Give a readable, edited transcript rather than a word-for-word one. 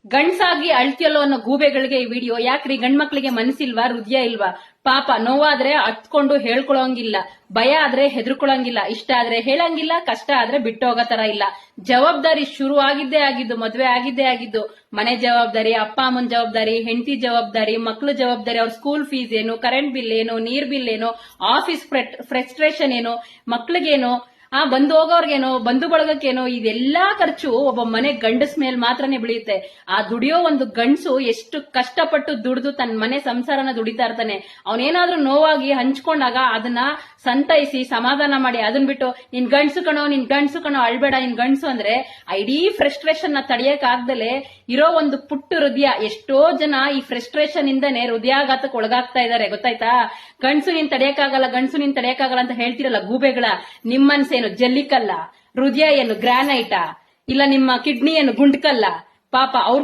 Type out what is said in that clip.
ಗಂಡ್ಸಾಗಿ ಅಳ್ತಿಯಲ್ಲೋ ಅನ್ನೋ ಗೂಬೆಗಳಿಗೆ ಈ ವಿಡಿಯೋ. ಯಾಕ್ರಿ ಗಂಡ್ ಮಕ್ಳಿಗೆ ಮನಸ್ಸಿಲ್ವಾ, ಹೃದಯ ಇಲ್ವಾ? ಪಾಪ ನೋವಾದ್ರೆ ಹತ್ಕೊಂಡು ಹೇಳ್ಕೊಳಂಗಿಲ್ಲ, ಭಯ ಆದ್ರೆ ಹೆದರ್ಕೊಳಂಗಿಲ್ಲ, ಇಷ್ಟ ಆದ್ರೆ ಹೇಳಂಗಿಲ್ಲ, ಕಷ್ಟ ಆದ್ರೆ ಬಿಟ್ಟು ಹೋಗೋ ತರ ಇಲ್ಲ. ಜವಾಬ್ದಾರಿ ಶುರು ಆಗಿದ್ದೇ ಆಗಿದ್ದು, ಮದ್ವೆ ಆಗಿದ್ದೇ ಆಗಿದ್ದು. ಮನೆ ಜವಾಬ್ದಾರಿ, ಅಪ್ಪ ಅಮ್ಮನ ಜವಾಬ್ದಾರಿ, ಹೆಂಡತಿ ಜವಾಬ್ದಾರಿ, ಮಕ್ಳ ಜವಾಬ್ದಾರಿ, ಅವ್ರ ಸ್ಕೂಲ್ ಫೀಸ್ ಏನು, ಕರೆಂಟ್ ಬಿಲ್ ಏನು, ನೀರ್ ಬಿಲ್ ಏನು, ಆಫೀಸ್ ಫ್ರಸ್ಟ್ರೇಷನ್ ಏನು, ಮಕ್ಳಿಗೇನು, ಬಂದು ಹೋಗೋರ್ಗೇನೋ, ಬಂಧು ಬಳಗಕ್ಕೇನೋ, ಇದೆಲ್ಲಾ ಖರ್ಚು ಒಬ್ಬ ಮನೆ ಗಂಡಸ್ ಮೇಲ್ ಮಾತ್ರನೇ ಬೆಳೆಯುತ್ತೆ. ಆ ದುಡಿಯೋ ಒಂದು ಗಂಡಸು ಎಷ್ಟು ಕಷ್ಟಪಟ್ಟು ದುಡಿದು ತನ್ನ ಮನೆ ಸಂಸಾರನ ದುಡಿತಾ ಇರ್ತಾನೆ. ಅವನೇನಾದ್ರೂ ನೋವಾಗಿ ಹಂಚ್ಕೊಂಡಾಗ ಅದನ್ನ ಸಂತೈಸಿ ಸಮಾಧಾನ ಮಾಡಿ, ಅದನ್ ಬಿಟ್ಟು ನಿನ್ ಗಂಡ್ಸು ಕಣೋ ಅಳ್ಬೇಡ ನಿನ್ ಗಂಡ್ಸು ಅಂದ್ರೆ ಇಡೀ ಫ್ರಸ್ಟ್ರೇಷನ್ ನ ತಡೆಯಕ್ ಆಗ್ದಲೆ ಇರೋ ಒಂದು ಪುಟ್ಟ ಹೃದಯ. ಎಷ್ಟೋ ಜನ ಈ ಫ್ರಸ್ಟ್ರೇಷನ್ ಇಂದನೇ ಹೃದಯಾಘಾತಕ್ಕೆ ಒಳಗಾಗ್ತಾ ಇದಾರೆ, ಗೊತ್ತಾಯ್ತಾ? ಗಂಡ್ಸು ನೀನ್ ತಡೆಯಕ್ಕಾಗಲ್ಲ ಅಂತ ಹೇಳ್ತಿರಲ್ಲ ಗೂಬೆಗಳ, ನಿಮ್ ಮನ್ಸೇನು ಜಲ್ಲಿಕಲ್ಲ, ಹೃದಯ ಏನು ಗ್ರಾನೈಟಾ, ಇಲ್ಲ ನಿಮ್ಮ ಕಿಡ್ನಿ ಏನು ಗುಂಡ್ಕಲ್ಲ? ಪಾಪ ಅವ್ರ